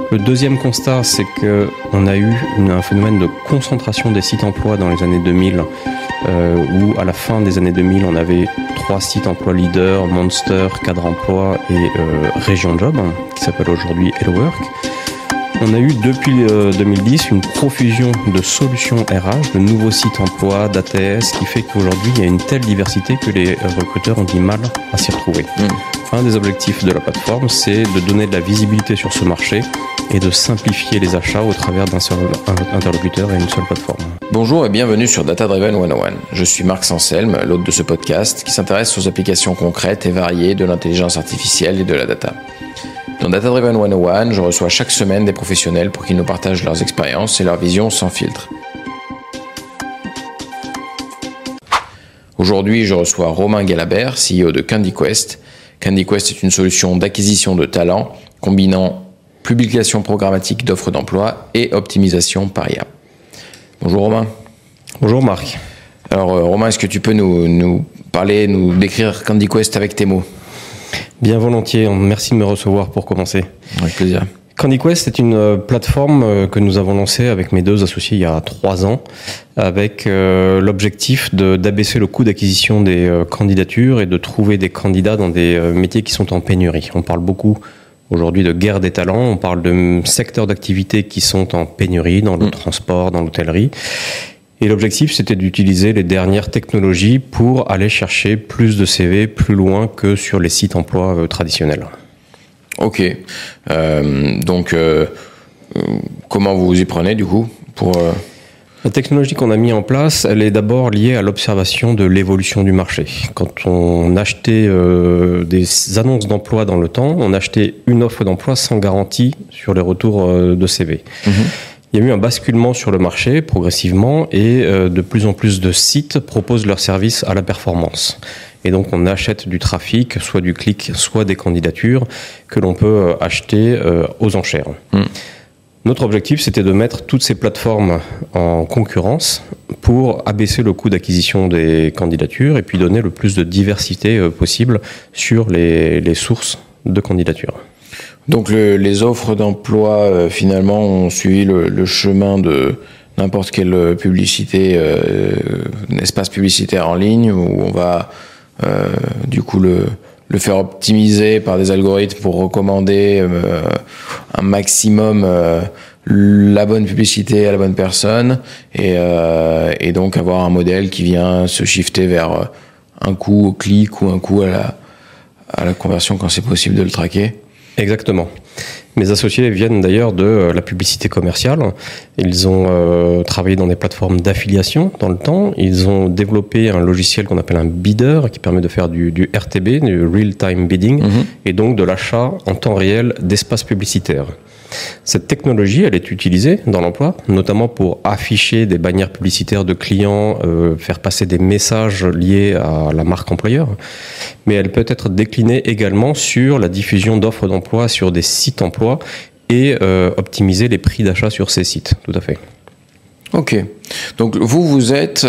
Le deuxième constat, c'est qu'on a eu un phénomène de concentration des sites emploi dans les années 2000, où à la fin des années 2000, on avait 3 sites emploi leaders, Monster, Cadre Emploi et Région Job, qui s'appelle aujourd'hui Hello Work. On a eu depuis 2010 une profusion de solutions RH, de nouveaux sites emploi, d'ATS, qui fait qu'aujourd'hui il y a une telle diversité que les recruteurs ont du mal à s'y retrouver. Un des objectifs de la plateforme, c'est de donner de la visibilité sur ce marché et de simplifier les achats au travers d'un seul interlocuteur et une seule plateforme. Bonjour et bienvenue sur Data Driven 101. Je suis Marc Sanselme, l'hôte de ce podcast qui s'intéresse aux applications concrètes et variées de l'intelligence artificielle et de la data. Dans Data Driven 101, je reçois chaque semaine des professionnels pour qu'ils nous partagent leurs expériences et leurs visions sans filtre. Aujourd'hui, je reçois Romain Galabert, CEO de CandyQuest. CandyQuest est une solution d'acquisition de talents combinant publication programmatique d'offres d'emploi et optimisation par IA. Bonjour Romain. Bonjour Marc. Alors Romain, est-ce que tu peux nous parler, nous décrire CandyQuest avec tes mots ? Bien volontiers, merci de me recevoir pour commencer. Avec plaisir. CandyQuest est une plateforme que nous avons lancée avec mes 2 associés il y a 3 ans, avec l'objectif d'abaisser le coût d'acquisition des candidatures et de trouver des candidats dans des métiers qui sont en pénurie. On parle beaucoup aujourd'hui de guerre des talents, on parle de secteurs d'activité qui sont en pénurie, dans le transport, dans l'hôtellerie. Et l'objectif, c'était d'utiliser les dernières technologies pour aller chercher plus de CV plus loin que sur les sites emploi traditionnels. Ok. Donc, comment vous vous y prenez du coup pour La technologie qu'on a mis en place, elle est d'abord liée à l'observation de l'évolution du marché. Quand on achetait des annonces d'emploi dans le temps, on achetait une offre d'emploi sans garantie sur les retours de CV. Il y a eu un basculement sur le marché progressivement et de plus en plus de sites proposent leurs services à la performance. Et donc on achète du trafic, soit du clic, soit des candidatures que l'on peut acheter aux enchères. Notre objectif, c'était de mettre toutes ces plateformes en concurrence pour abaisser le coût d'acquisition des candidatures et puis donner le plus de diversité possible sur les sources de candidatures. Donc les offres d'emploi finalement ont suivi le chemin de n'importe quelle publicité, espace publicitaire en ligne où on va du coup le faire optimiser par des algorithmes pour recommander un maximum la bonne publicité à la bonne personne et donc avoir un modèle qui vient se shifter vers un coût au clic ou un coût à la conversion quand c'est possible de le traquer. Exactement. Mes associés viennent d'ailleurs de la publicité commerciale. Ils ont travaillé dans des plateformes d'affiliation dans le temps. Ils ont développé un logiciel qu'on appelle un bidder qui permet de faire du RTB, du real-time bidding, et donc de l'achat en temps réel d'espaces publicitaires. Cette technologie, elle est utilisée dans l'emploi, notamment pour afficher des bannières publicitaires de clients, faire passer des messages liés à la marque employeur, mais elle peut être déclinée également sur la diffusion d'offres d'emploi sur des sites emploi et optimiser les prix d'achat sur ces sites, tout à fait. Ok. Donc vous êtes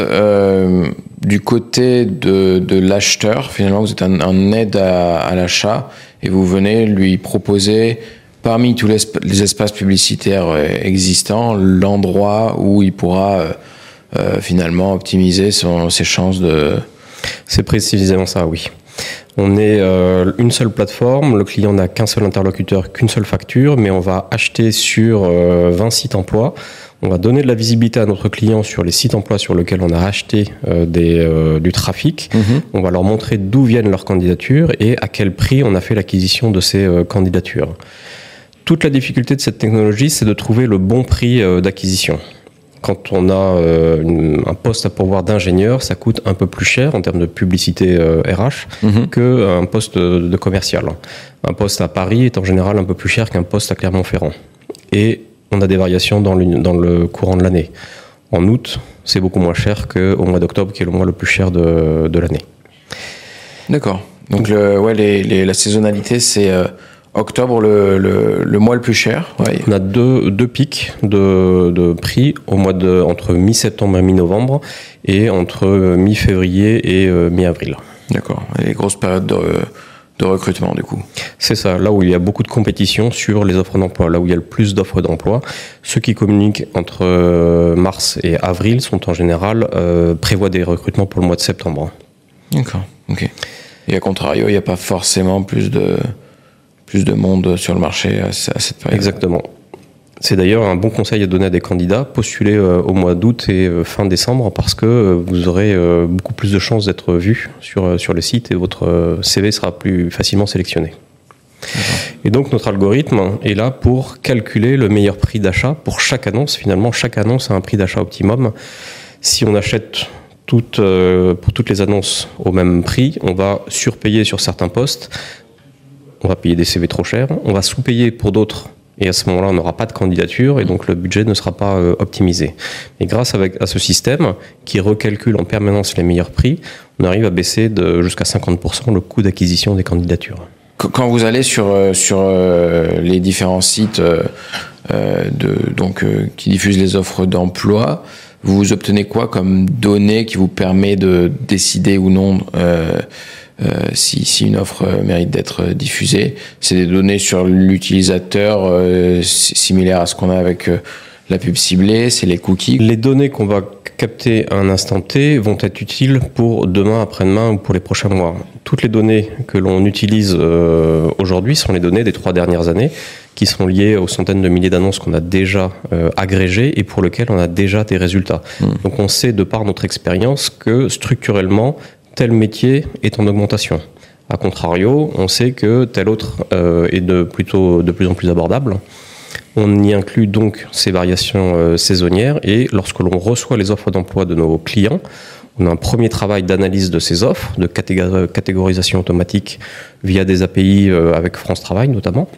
du côté de l'acheteur, finalement vous êtes un aide à l'achat et vous venez lui proposer parmi tous les espaces publicitaires existants, l'endroit où il pourra finalement optimiser ses chances de... C'est précisément ça, oui. On est une seule plateforme, le client n'a qu'un seul interlocuteur, qu'une seule facture, mais on va acheter sur 20 sites emploi. On va donner de la visibilité à notre client sur les sites emploi sur lesquels on a acheté du trafic. On va leur montrer d'où viennent leurs candidatures et à quel prix on a fait l'acquisition de ces candidatures. Toute la difficulté de cette technologie, c'est de trouver le bon prix d'acquisition. Quand on a un poste à pourvoir d'ingénieur, ça coûte un peu plus cher en termes de publicité RH qu'un poste de commercial. Un poste à Paris est en général un peu plus cher qu'un poste à Clermont-Ferrand. Et on a des variations dans le courant de l'année. En août, c'est beaucoup moins cher qu'au mois d'octobre, qui est le mois le plus cher de l'année. D'accord. Donc la saisonnalité, c'est... Octobre, le mois le plus cher. Ouais. On a deux pics de prix entre mi-septembre et mi-novembre et entre mi-février et mi-avril. D'accord. Et les grosses périodes recrutement du coup. C'est ça, là où il y a beaucoup de compétition sur les offres d'emploi, là où il y a le plus d'offres d'emploi. Ceux qui communiquent entre mars et avril sont en général prévoient des recrutements pour le mois de septembre. D'accord, ok. Et à contrario, il n'y a pas forcément plus de monde sur le marché à cette période. Exactement. C'est d'ailleurs un bon conseil à donner à des candidats, postulez au mois d'août et fin décembre parce que vous aurez beaucoup plus de chances d'être vu sur le site et votre CV sera plus facilement sélectionné. Et donc notre algorithme est là pour calculer le meilleur prix d'achat pour chaque annonce. Finalement, chaque annonce a un prix d'achat optimum. Si on achète pour toutes les annonces au même prix, on va surpayer sur certains postes, on va payer des CV trop chers, on va sous-payer pour d'autres. Et à ce moment-là, on n'aura pas de candidature et donc le budget ne sera pas optimisé. Et grâce à ce système qui recalcule en permanence les meilleurs prix, on arrive à baisser jusqu'à 50% le coût d'acquisition des candidatures. Quand vous allez sur les différents sites qui diffusent les offres d'emploi, vous obtenez quoi comme données qui vous permet de décider ou non si une offre mérite d'être diffusée? C'est des données sur l'utilisateur similaires à ce qu'on a avec la pub ciblée, c'est les cookies. Les données qu'on va capter à un instant T vont être utiles pour demain, après-demain ou pour les prochains mois. Toutes les données que l'on utilise aujourd'hui sont les données des 3 dernières années qui sont liées aux centaines de milliers d'annonces qu'on a déjà agrégées et pour lesquelles on a déjà des résultats. Donc on sait de par notre expérience que structurellement, tel métier est en augmentation. A contrario, on sait que tel autre est de plus en plus abordable. On y inclut donc ces variations saisonnières et lorsque l'on reçoit les offres d'emploi de nos clients, on a un premier travail d'analyse de ces offres, de catégorisation automatique via des API avec France Travail notamment.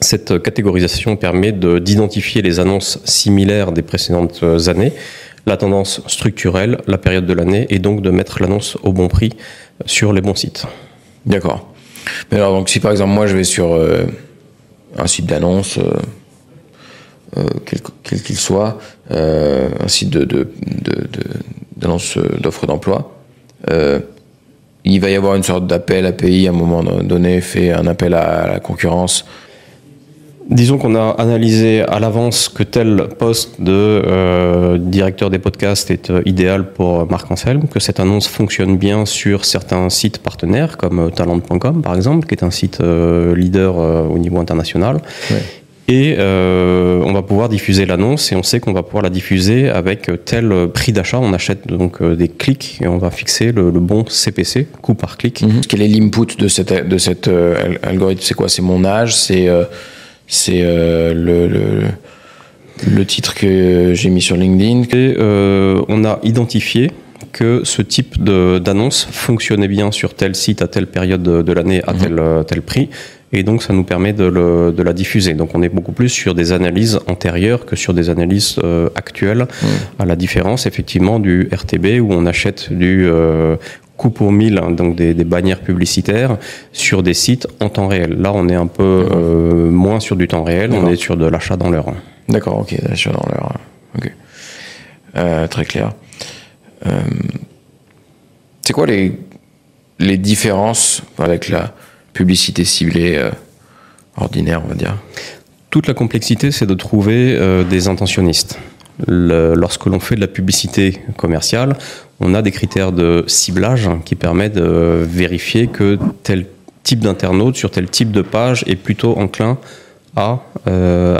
Cette catégorisation permet d'identifier les annonces similaires des précédentes années, la tendance structurelle, la période de l'année, et donc de mettre l'annonce au bon prix sur les bons sites. D'accord. Mais alors, donc, si par exemple, moi, je vais sur un site d'annonce, quel qu'il soit, un site d'annonce d'offres d'emploi, il va y avoir une sorte d'appel API à un moment donné, fait un appel à la concurrence. Disons qu'on a analysé à l'avance que tel poste de directeur des podcasts est idéal pour Marc Anselme, que cette annonce fonctionne bien sur certains sites partenaires comme talent.com par exemple, qui est un site leader au niveau international. Ouais. Et on va pouvoir diffuser l'annonce et on sait qu'on va pouvoir la diffuser avec tel prix d'achat. On achète donc des clics et on va fixer le bon CPC, coût par clic. Quel est l'input de cet algorithme? C'est quoi? C'est mon âge? C'est le titre que j'ai mis sur LinkedIn. Et on a identifié que ce type d'annonce fonctionnait bien sur tel site à telle période de l'année à tel prix. Et donc, ça nous permet de la diffuser. Donc, on est beaucoup plus sur des analyses antérieures que sur des analyses actuelles. À la différence, effectivement, du RTB où on achète du coût pour 1000, hein, donc des bannières publicitaires sur des sites en temps réel. Là, on est un peu moins sur du temps réel. On est sur de l'achat dans l'heure. D'accord, ok, l'achat dans l'heure. Ok, très clair. C'est quoi les différences avec la publicité ciblée ordinaire, on va dire? Toute la complexité, c'est de trouver des intentionnistes. Lorsque l'on fait de la publicité commerciale, on a des critères de ciblage qui permettent de vérifier que tel type d'internaute sur tel type de page est plutôt enclin à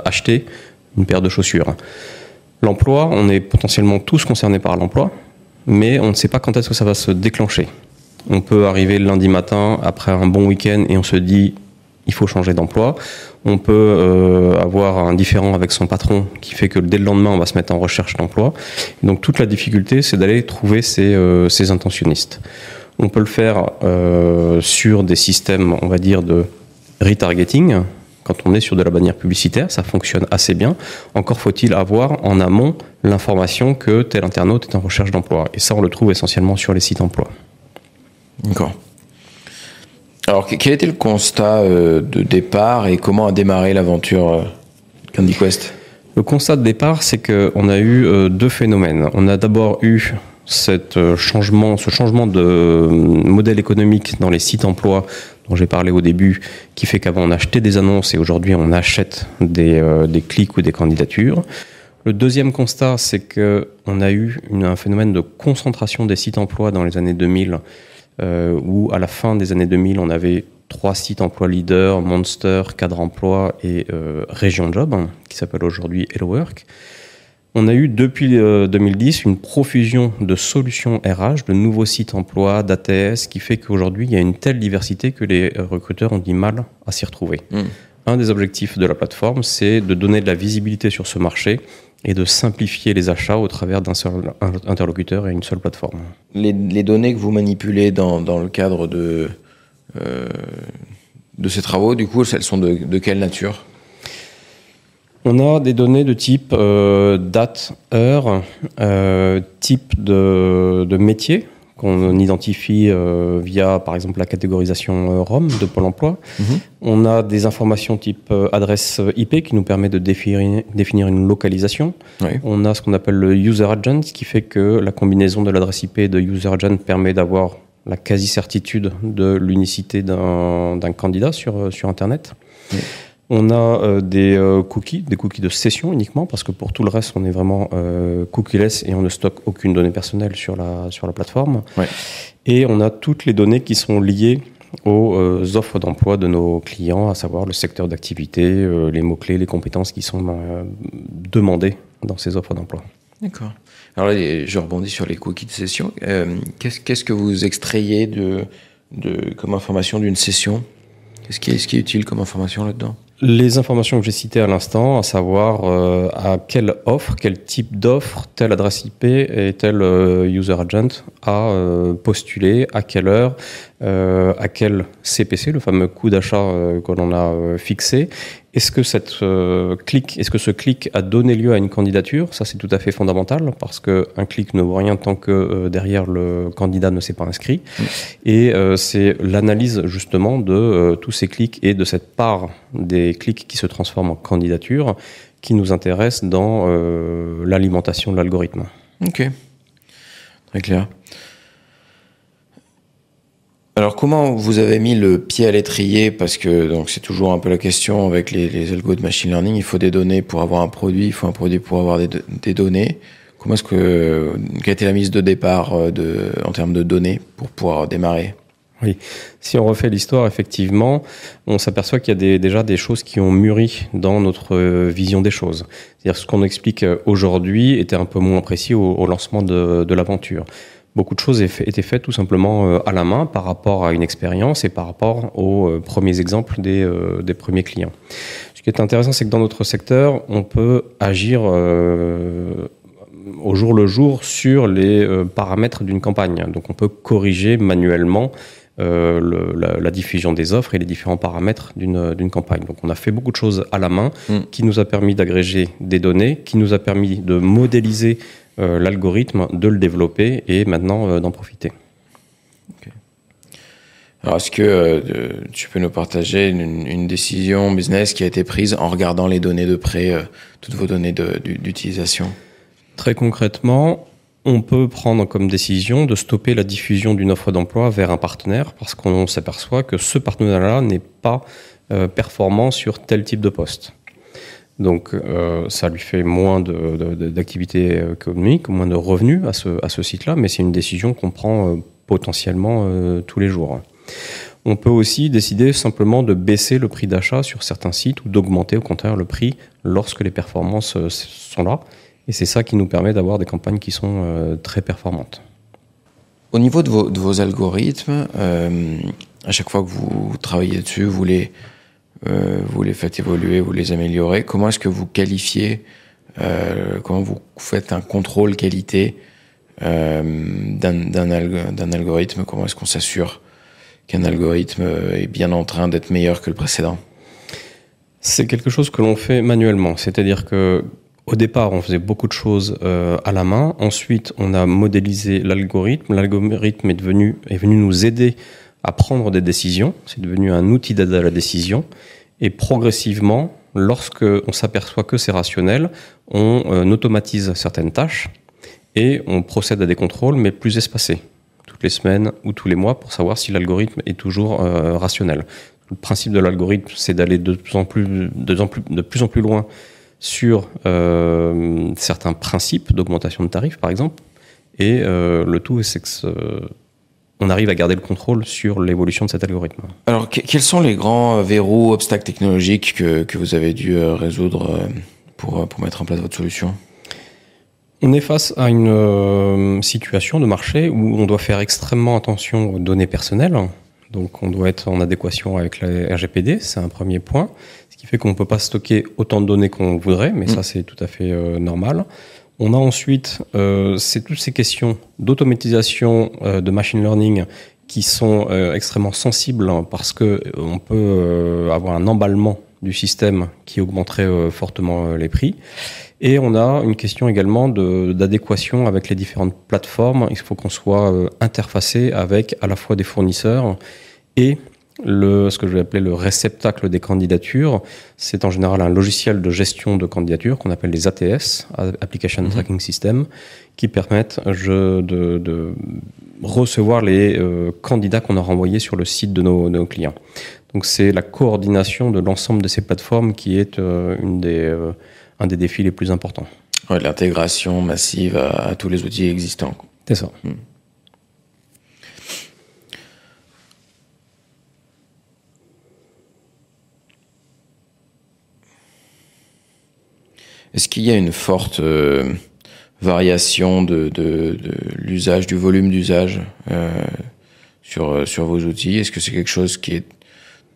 acheter une paire de chaussures. L'emploi, on est potentiellement tous concernés par l'emploi, mais on ne sait pas quand est-ce que ça va se déclencher. On peut arriver le lundi matin après un bon week-end et on se dit il faut changer d'emploi. On peut avoir un différend avec son patron qui fait que dès le lendemain on va se mettre en recherche d'emploi. Donc toute la difficulté c'est d'aller trouver ces intentionnistes. On peut le faire sur des systèmes on va dire de retargeting. Quand on est sur de la bannière publicitaire, ça fonctionne assez bien. Encore faut-il avoir en amont l'information que tel internaute est en recherche d'emploi. Et ça on le trouve essentiellement sur les sites emploi. D'accord. Alors, quel était le constat de départ et comment a démarré l'aventure Candy Quest? Le constat de départ, c'est qu'on a eu deux phénomènes. On a d'abord eu ce changement de modèle économique dans les sites emploi, dont j'ai parlé au début, qui fait qu'avant on achetait des annonces et aujourd'hui on achète des clics ou des candidatures. Le deuxième constat, c'est qu'on a eu un phénomène de concentration des sites emploi dans les années 2000, où à la fin des années 2000, on avait 3 sites emploi leaders, Monster, Cadre Emploi et Région Job, qui s'appelle aujourd'hui Hello Work. On a eu depuis 2010 une profusion de solutions RH, de nouveaux sites emploi, d'ATS, qui fait qu'aujourd'hui il y a une telle diversité que les recruteurs ont du mal à s'y retrouver. Un des objectifs de la plateforme, c'est de donner de la visibilité sur ce marché et de simplifier les achats au travers d'un seul interlocuteur et une seule plateforme. Les données que vous manipulez dans le cadre de ces travaux, du coup, elles sont de quelle nature ? On a des données de type date, heure, type de métier qu'on identifie via, par exemple, la catégorisation ROM de Pôle emploi. On a des informations type adresse IP qui nous permet de définir une localisation. Oui. On a ce qu'on appelle le user agent, qui fait que la combinaison de l'adresse IP et de user agent permet d'avoir la quasi-certitude de l'unicité d'un candidat sur Internet. Oui. On a des cookies de session uniquement, parce que pour tout le reste, on est vraiment cookieless et on ne stocke aucune donnée personnelle sur la plateforme. Ouais. Et on a toutes les données qui sont liées aux offres d'emploi de nos clients, à savoir le secteur d'activité, les mots-clés, les compétences qui sont demandées dans ces offres d'emploi. D'accord. Alors là, je rebondis sur les cookies de session. Qu'est-ce que vous extrayez comme information d'une session ? Qu'est-ce qui est utile comme information là-dedans ? Les informations que j'ai citées à l'instant, à savoir à quelle offre, quel type d'offre, telle adresse IP et tel user agent a postulé, à quelle heure, à quel CPC, le fameux coût d'achat que l'on a fixé. Est-ce que ce clic a donné lieu à une candidature ? Ça, c'est tout à fait fondamental, parce qu'un clic ne vaut rien tant que derrière le candidat ne s'est pas inscrit. Et c'est l'analyse justement de tous ces clics et de cette part des clics qui se transforment en candidature qui nous intéresse dans l'alimentation de l'algorithme. Ok, très clair. Alors, comment vous avez mis le pied à l'étrier ? Parce que donc c'est toujours un peu la question avec les algos de machine learning. Il faut des données pour avoir un produit, il faut un produit pour avoir des données. Quelle a été la mise de départ en termes de données pour pouvoir démarrer ? Oui, si on refait l'histoire, effectivement, on s'aperçoit qu'il y a déjà des choses qui ont mûri dans notre vision des choses. C'est-à-dire ce qu'on explique aujourd'hui était un peu moins précis au lancement de l'aventure. Beaucoup de choses étaient faites tout simplement à la main par rapport à une expérience et par rapport aux premiers exemples des premiers clients. Ce qui est intéressant, c'est que dans notre secteur, on peut agir au jour le jour sur les paramètres d'une campagne. Donc on peut corriger manuellement la diffusion des offres et les différents paramètres d'une campagne. Donc on a fait beaucoup de choses à la main qui nous a permis d'agréger des données, qui nous a permis de modéliser l'algorithme, de le développer et maintenant d'en profiter. Okay. Alors est-ce que tu peux nous partager une décision business qui a été prise en regardant les données de près, toutes vos données d'utilisation ? Très concrètement, on peut prendre comme décision de stopper la diffusion d'une offre d'emploi vers un partenaire parce qu'on s'aperçoit que ce partenaire-là n'est pas performant sur tel type de poste. Donc ça lui fait moins d'activité économique, moins de revenus à ce site-là, mais c'est une décision qu'on prend potentiellement tous les jours. On peut aussi décider simplement de baisser le prix d'achat sur certains sites ou d'augmenter au contraire le prix lorsque les performances sont là. Et c'est ça qui nous permet d'avoir des campagnes qui sont très performantes. Au niveau de vos algorithmes, à chaque fois que vous travaillez dessus, vous les faites évoluer, vous les améliorez. Comment est-ce que vous qualifiez, comment vous faites un contrôle qualité d'un algorithme ? Comment est-ce qu'on s'assure qu'un algorithme est bien en train d'être meilleur que le précédent ? C'est quelque chose que l'on fait manuellement. C'est-à-dire que au départ, on faisait beaucoup de choses à la main. Ensuite, on a modélisé l'algorithme. L'algorithme est venu nous aider à prendre des décisions. C'est devenu un outil d'aide à la décision. Et progressivement, lorsqu'on s'aperçoit que c'est rationnel, on automatise certaines tâches et on procède à des contrôles, mais plus espacés. toutes les semaines ou tous les mois pour savoir si l'algorithme est toujours rationnel. Le principe de l'algorithme, c'est d'aller de plus en plus loin sur certains principes d'augmentation de tarifs, par exemple. Et le tout, c'est que on arrive à garder le contrôle sur l'évolution de cet algorithme. Alors, quels sont les grands verrous, obstacles technologiques que vous avez dû résoudre pour mettre en place votre solution ? On est face à une situation de marché où on doit faire extrêmement attention aux données personnelles. Donc, on doit être en adéquation avec la RGPD, c'est un premier point. Ce qui fait qu'on ne peut pas stocker autant de données qu'on voudrait, mais ça, c'est tout à fait normal. On a ensuite toutes ces questions d'automatisation, de machine learning qui sont extrêmement sensibles parce que on peut avoir un emballement du système qui augmenterait fortement les prix. Et on a une question également d'adéquation avec les différentes plateformes. Il faut qu'on soit interfacé avec à la fois des fournisseurs et ce que je vais appeler le réceptacle des candidatures. C'est en général un logiciel de gestion de candidatures qu'on appelle les ATS, Application Tracking System, qui permettent de recevoir les candidats qu'on a renvoyés sur le site de nos clients. Donc c'est la coordination de l'ensemble de ces plateformes qui est un des défis les plus importants. Ouais, l'intégration massive à tous les outils existants. C'est ça. Est-ce qu'il y a une forte variation de l'usage, du volume d'usage sur vos outils ? Est-ce que c'est quelque chose qui est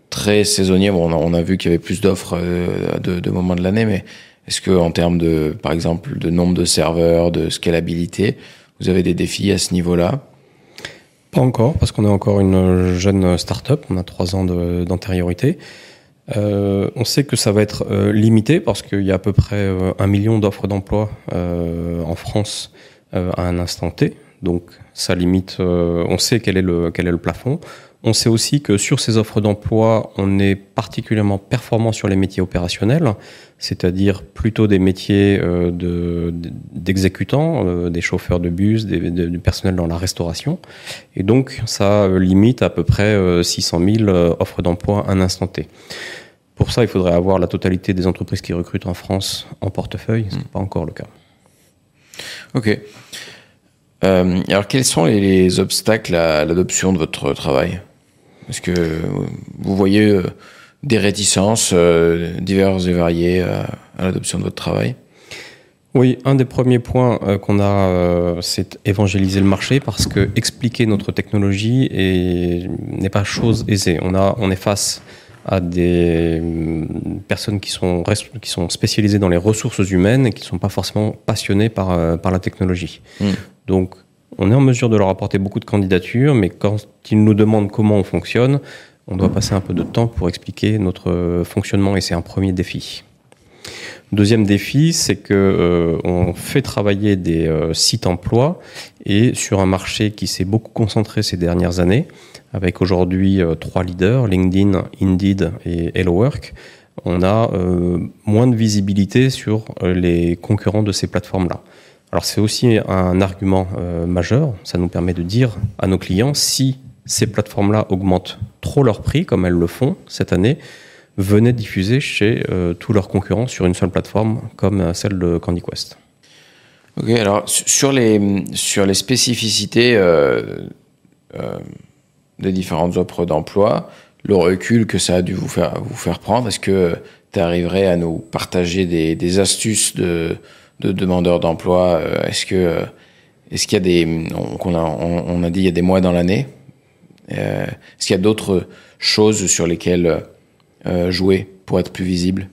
très saisonnier ? Bon, on a vu qu'il y avait plus d'offres de moments de l'année, mais est-ce que en termes par exemple, de nombre de serveurs, de scalabilité, vous avez des défis à ce niveau-là ? Pas encore, parce qu'on est encore une jeune start-up, on a 3 ans d'antériorité. On sait que ça va être limité parce qu'il y a à peu près 1 million d'offres d'emploi en France à un instant T. Donc ça limite, on sait quel est le plafond. On sait aussi que sur ces offres d'emploi, on est particulièrement performant sur les métiers opérationnels, c'est-à-dire plutôt des métiers d'exécutants, des chauffeurs de bus, du personnel dans la restauration. Et donc, ça limite à peu près 600 000 offres d'emploi à un instant T. Pour ça, il faudrait avoir la totalité des entreprises qui recrutent en France en portefeuille. Ce n'est pas encore le cas. Ok. Alors, quels sont les obstacles à l'adoption de votre travail ? Est-ce que vous voyez des réticences diverses et variées à l'adoption de votre travail ? Oui, un des premiers points qu'on a, c'est évangéliser le marché parce que expliquer notre technologie n'est pas chose aisée. On est face à des personnes qui sont spécialisées dans les ressources humaines et qui ne sont pas forcément passionnées par la technologie. Donc, on est en mesure de leur apporter beaucoup de candidatures, mais quand ils nous demandent comment on fonctionne, on doit passer un peu de temps pour expliquer notre fonctionnement et c'est un premier défi. Deuxième défi, c'est que on fait travailler des sites emploi et sur un marché qui s'est beaucoup concentré ces dernières années, avec aujourd'hui 3 leaders, LinkedIn, Indeed et HelloWork, on a moins de visibilité sur les concurrents de ces plateformes-là. Alors c'est aussi un argument majeur, ça nous permet de dire à nos clients si ces plateformes-là augmentent trop leur prix, comme elles le font cette année, venez diffuser chez tous leurs concurrents sur une seule plateforme comme celle de CandyQuest. Ok, alors sur les spécificités des différentes offres d'emploi, le recul que ça a dû vous faire prendre, est-ce que tu arriverais à nous partager des astuces de demandeurs d'emploi? Est-ce qu'il y a des... On a dit il y a des mois dans l'année. Est-ce qu'il y a d'autres choses sur lesquelles jouer pour être plus visible?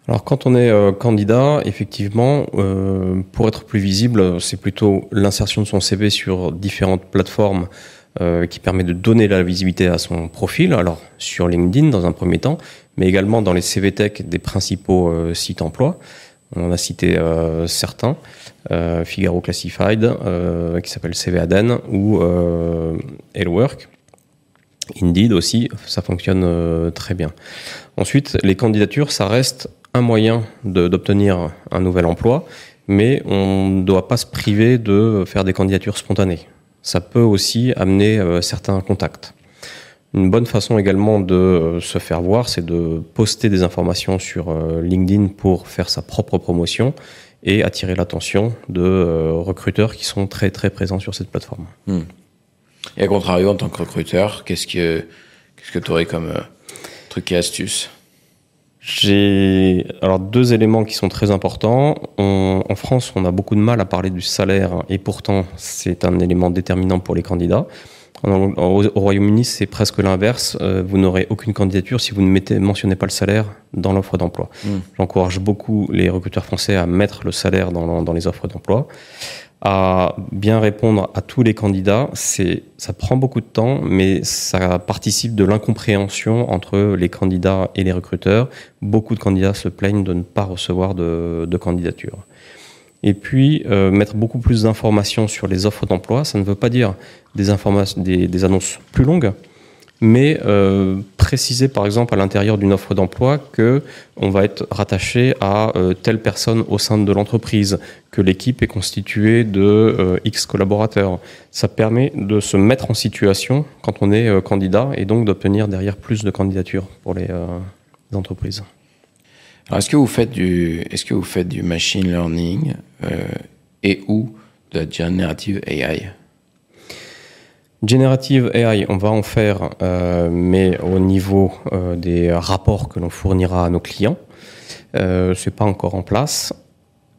Alors quand on est candidat, effectivement, pour être plus visible, c'est plutôt l'insertion de son CV sur différentes plateformes qui permet de donner la visibilité à son profil. Alors sur LinkedIn dans un premier temps, mais également dans les CV Tech des principaux sites emploi. On en a cité certains, Figaro Classified, qui s'appelle CV Aden, ou HelloWork. Indeed aussi, ça fonctionne très bien. Ensuite, les candidatures, ça reste un moyen d'obtenir un nouvel emploi, mais on ne doit pas se priver de faire des candidatures spontanées. Ça peut aussi amener certains contacts. Une bonne façon également de se faire voir, c'est de poster des informations sur LinkedIn pour faire sa propre promotion et attirer l'attention de recruteurs qui sont très très présents sur cette plateforme. Et à contrario, en tant que recruteur, qu'est-ce que tu aurais comme truc et astuce? J'ai alors 2 éléments qui sont très importants. En France, on a beaucoup de mal à parler du salaire et pourtant c'est un élément déterminant pour les candidats. Au Royaume-Uni, c'est presque l'inverse. Vous n'aurez aucune candidature si vous ne mentionnez pas le salaire dans l'offre d'emploi. J'encourage beaucoup les recruteurs français à mettre le salaire dans les offres d'emploi, à bien répondre à tous les candidats. Ça prend beaucoup de temps, mais ça participe de l'incompréhension entre les candidats et les recruteurs. Beaucoup de candidats se plaignent de ne pas recevoir de candidature. Et puis, mettre beaucoup plus d'informations sur les offres d'emploi, ça ne veut pas dire des annonces plus longues, mais préciser par exemple à l'intérieur d'une offre d'emploi qu'on va être rattaché à telle personne au sein de l'entreprise, que l'équipe est constituée de X collaborateurs. Ça permet de se mettre en situation quand on est candidat et donc d'obtenir derrière plus de candidatures pour les entreprises. Alors, est-ce que vous faites du machine learning et ou de la generative AI? Generative AI, on va en faire, mais au niveau des rapports que l'on fournira à nos clients. C'est pas encore en place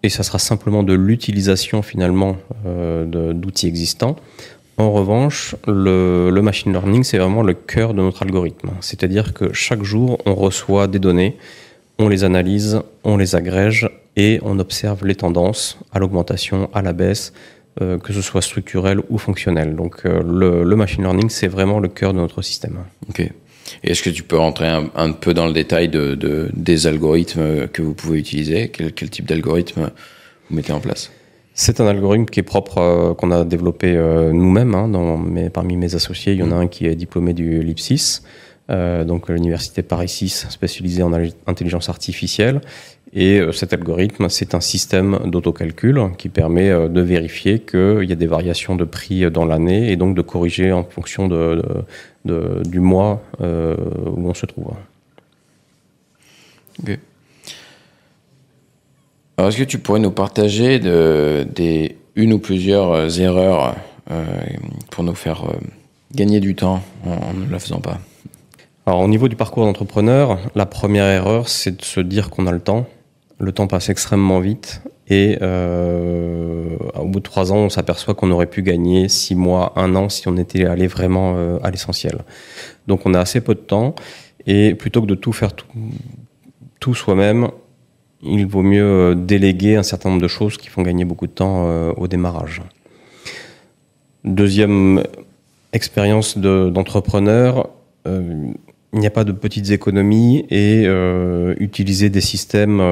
et ça sera simplement de l'utilisation finalement d'outils existants. En revanche, le machine learning, c'est vraiment le cœur de notre algorithme. C'est-à-dire que chaque jour, on reçoit des données, on les analyse, on les agrège et on observe les tendances à l'augmentation, à la baisse, que ce soit structurel ou fonctionnel. Donc le machine learning, c'est vraiment le cœur de notre système. Ok. Et est-ce que tu peux rentrer un peu dans le détail des algorithmes que vous pouvez utiliser? Quel type d'algorithme vous mettez en place? C'est un algorithme qui est propre, qu'on a développé nous-mêmes. Parmi mes associés, il y en a un qui est diplômé du LIPSIS, donc l'université Paris 6, spécialisée en intelligence artificielle. Et cet algorithme, c'est un système d'autocalcul qui permet de vérifier qu'il y a des variations de prix dans l'année et donc de corriger en fonction du mois où on se trouve. Ok. Alors, est-ce que tu pourrais nous partager une ou plusieurs erreurs pour nous faire gagner du temps en ne la faisant pas? Alors, au niveau du parcours d'entrepreneur, la première erreur, c'est de se dire qu'on a le temps. Le temps passe extrêmement vite et au bout de 3 ans, on s'aperçoit qu'on aurait pu gagner 6 mois, 1 an si on était allé vraiment à l'essentiel. Donc on a assez peu de temps et plutôt que de tout faire tout soi-même, il vaut mieux déléguer un certain nombre de choses qui font gagner beaucoup de temps au démarrage. Deuxième expérience d'entrepreneur, il n'y a pas de petites économies et utiliser des systèmes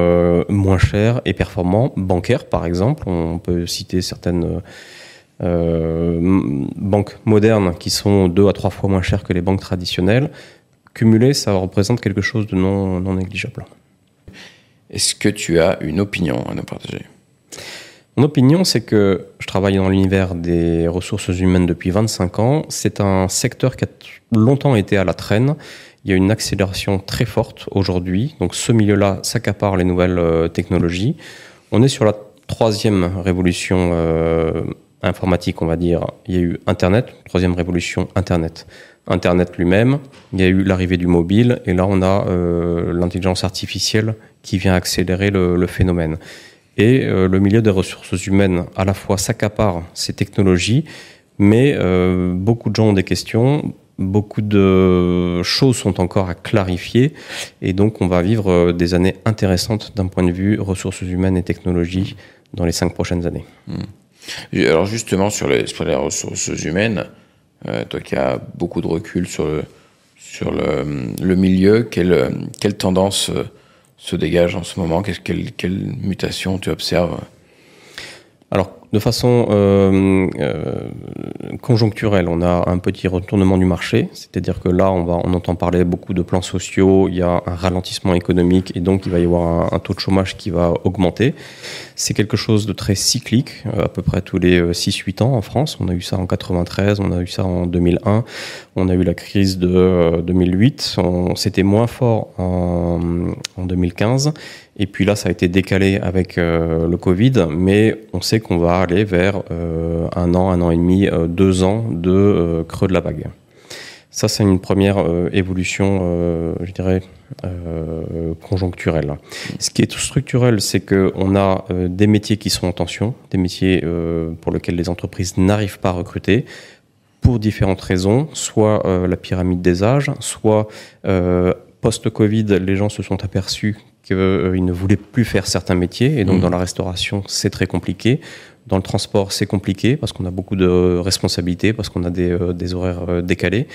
moins chers et performants, bancaires par exemple. On peut citer certaines banques modernes qui sont 2 à 3 fois moins chères que les banques traditionnelles. Cumulé, ça représente quelque chose de non négligeable. Est-ce que tu as une opinion à nous partager? Mon opinion, c'est que je travaille dans l'univers des ressources humaines depuis 25 ans. C'est un secteur qui a longtemps été à la traîne. Il y a une accélération très forte aujourd'hui. Donc ce milieu-là s'accapare les nouvelles technologies. On est sur la 3e révolution informatique, on va dire. Il y a eu Internet, 3e révolution Internet. Internet lui-même, il y a eu l'arrivée du mobile, et là on a l'intelligence artificielle qui vient accélérer le phénomène. Et le milieu des ressources humaines, à la fois s'accapare ces technologies, mais beaucoup de gens ont des questions, beaucoup de choses sont encore à clarifier, et donc on va vivre des années intéressantes d'un point de vue ressources humaines et technologies dans les 5 prochaines années. Alors justement, sur les ressources humaines, toi qui as beaucoup de recul sur le milieu, quelle tendance se dégage en ce moment? Quelle mutation tu observes? Alors, de façon conjoncturelle, on a un petit retournement du marché, c'est-à-dire que là, on entend parler beaucoup de plans sociaux, il y a un ralentissement économique et donc il va y avoir un taux de chômage qui va augmenter. C'est quelque chose de très cyclique, à peu près tous les 6-8 ans en France. On a eu ça en 93, on a eu ça en 2001, on a eu la crise de 2008, c'était moins fort en 2015. Et puis là, ça a été décalé avec le Covid, mais on sait qu'on va aller vers 1 an et demi, 2 ans de creux de la vague. Ça, c'est une première évolution, je dirais, conjoncturelle. Ce qui est structurel, c'est qu'on a des métiers qui sont en tension, des métiers pour lesquels les entreprises n'arrivent pas à recruter, pour différentes raisons, soit la pyramide des âges, soit post-Covid, les gens se sont aperçus qu'ils ne voulaient plus faire certains métiers, et donc dans la restauration, c'est très compliqué. Dans le transport, c'est compliqué, parce qu'on a beaucoup de responsabilités, parce qu'on a des horaires décalés.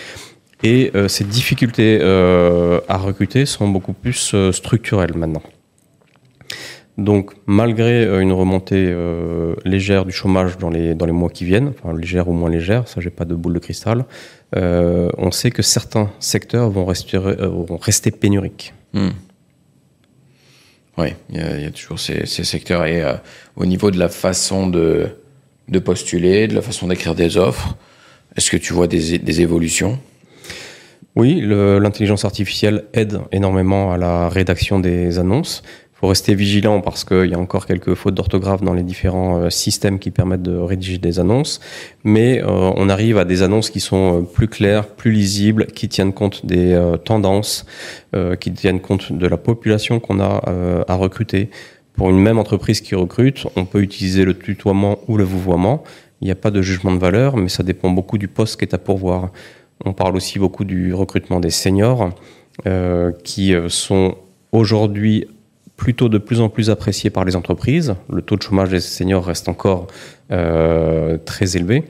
Et ces difficultés à recruter sont beaucoup plus structurelles maintenant. Donc, malgré une remontée légère du chômage dans les mois qui viennent, enfin légère ou moins légère, ça j'ai pas de boule de cristal, on sait que certains secteurs vont rester pénuriques. Oui, il y a toujours ces secteurs. Et au niveau de la façon de postuler, de la façon d'écrire des offres, est-ce que tu vois des évolutions ? Oui, l'intelligence artificielle aide énormément à la rédaction des annonces. Il faut rester vigilant parce qu'il y a encore quelques fautes d'orthographe dans les différents systèmes qui permettent de rédiger des annonces. Mais on arrive à des annonces qui sont plus claires, plus lisibles, qui tiennent compte des tendances, qui tiennent compte de la population qu'on a à recruter. Pour une même entreprise qui recrute, on peut utiliser le tutoiement ou le vouvoiement. Il n'y a pas de jugement de valeur, mais ça dépend beaucoup du poste qui est à pourvoir. On parle aussi beaucoup du recrutement des seniors, qui sont aujourd'hui plutôt de plus en plus appréciés par les entreprises. Le taux de chômage des seniors reste encore très élevé,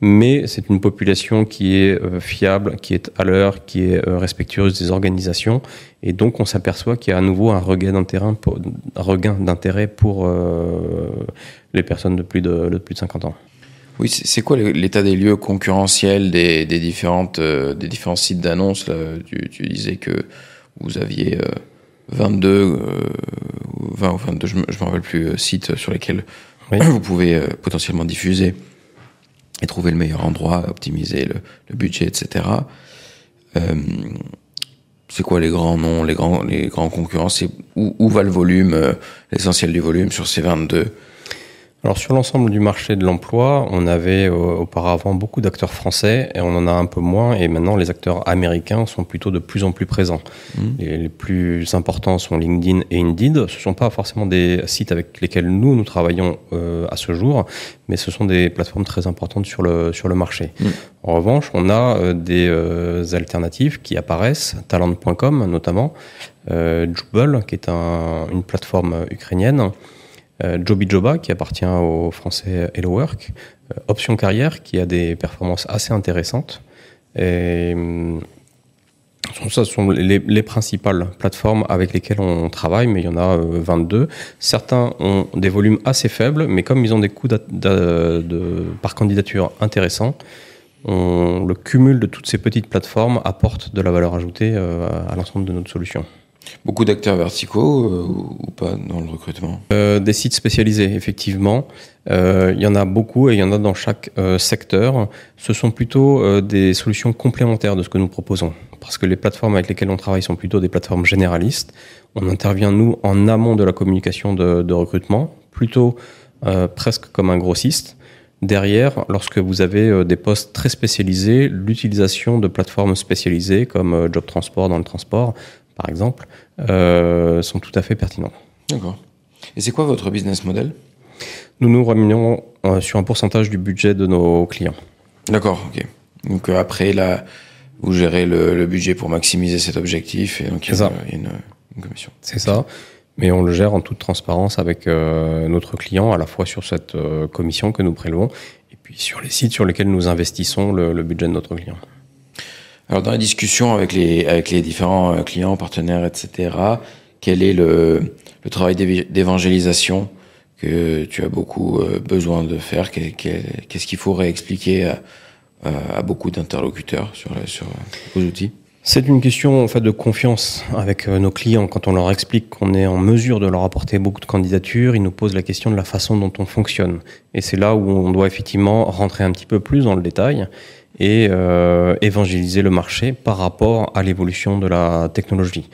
mais c'est une population qui est fiable, qui est à l'heure, qui est respectueuse des organisations, et donc on s'aperçoit qu'il y a à nouveau un regain d'intérêt pour les personnes de plus de 50 ans. Oui, c'est quoi l'état des lieux concurrentiels des différents sites d'annonces là, tu disais que vous aviez 20 ou 22, je me rappelle plus, sites sur lesquels vous pouvez potentiellement diffuser et trouver le meilleur endroit, optimiser le budget, etc. C'est quoi les grands noms, les grands concurrents, c'est où va le volume, l'essentiel du volume sur ces 22? Alors sur l'ensemble du marché de l'emploi, on avait auparavant beaucoup d'acteurs français et on en a un peu moins, et maintenant les acteurs américains sont plutôt de plus en plus présents. Les plus importants sont LinkedIn et Indeed. Ce ne sont pas forcément des sites avec lesquels nous travaillons à ce jour, mais ce sont des plateformes très importantes sur le marché. En revanche, on a des alternatives qui apparaissent, talent.com notamment, Jubel qui est une plateforme ukrainienne, Jobijoba qui appartient au français Hello Work, Option Carrière qui a des performances assez intéressantes. Et ça sont les principales plateformes avec lesquelles on travaille, mais il y en a 22. Certains ont des volumes assez faibles, mais comme ils ont des coûts par candidature intéressants, le cumul de toutes ces petites plateformes apporte de la valeur ajoutée à l'ensemble de notre solution. Beaucoup d'acteurs verticaux ou pas dans le recrutement? Des sites spécialisés, effectivement. Il y en a beaucoup et il y en a dans chaque secteur. Ce sont plutôt des solutions complémentaires de ce que nous proposons. Parce que les plateformes avec lesquelles on travaille sont plutôt des plateformes généralistes. On intervient, nous, en amont de la communication de recrutement, plutôt presque comme un grossiste. Derrière, lorsque vous avez des postes très spécialisés, l'utilisation de plateformes spécialisées comme Job Transport dans le transport, par exemple, sont tout à fait pertinents. D'accord. Et c'est quoi votre business model? Nous nous rémunérons sur un pourcentage du budget de nos clients. D'accord, ok. Donc après, là, vous gérez le budget pour maximiser cet objectif et donc il y a une commission. C'est ça, mais on le gère en toute transparence avec notre client, à la fois sur cette commission que nous prélevons et puis sur les sites sur lesquels nous investissons le budget de notre client. Alors dans la discussion avec les différents clients, partenaires, etc., quel est le travail d'évangélisation que tu as beaucoup besoin de faire? Qu'est-ce qu'il faudrait expliquer à beaucoup d'interlocuteurs sur vos outils? C'est une question en fait de confiance avec nos clients. Quand on leur explique qu'on est en mesure de leur apporter beaucoup de candidatures, ils nous posent la question de la façon dont on fonctionne. Et c'est là où on doit effectivement rentrer un petit peu plus dans le détail et évangéliser le marché par rapport à l'évolution de la technologie.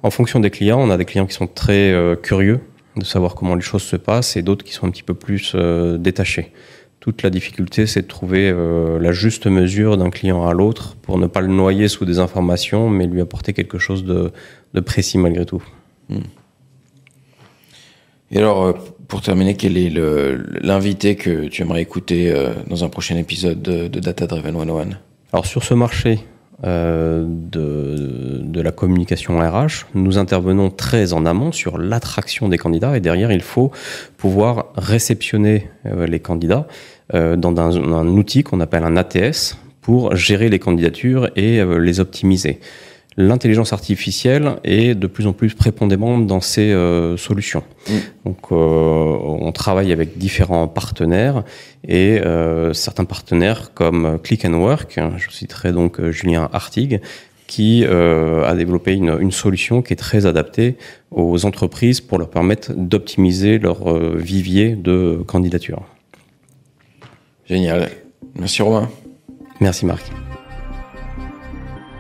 En fonction des clients, on a des clients qui sont très curieux de savoir comment les choses se passent et d'autres qui sont un petit peu plus détachés. Toute la difficulté, c'est de trouver la juste mesure d'un client à l'autre pour ne pas le noyer sous des informations, mais lui apporter quelque chose de précis malgré tout. Et alors, pour terminer, quel est l'invité que tu aimerais écouter dans un prochain épisode de Data Driven 101? Alors sur ce marché de la communication RH, nous intervenons très en amont sur l'attraction des candidats et derrière, il faut pouvoir réceptionner les candidats dans un outil qu'on appelle un ATS pour gérer les candidatures et les optimiser. L'intelligence artificielle est de plus en plus prépondérante dans ces solutions. Donc, on travaille avec différents partenaires et certains partenaires comme Click and Work, je citerai donc Julien Artigue, qui a développé une solution qui est très adaptée aux entreprises pour leur permettre d'optimiser leur vivier de candidatures. Génial. Merci Romain. Merci Marc.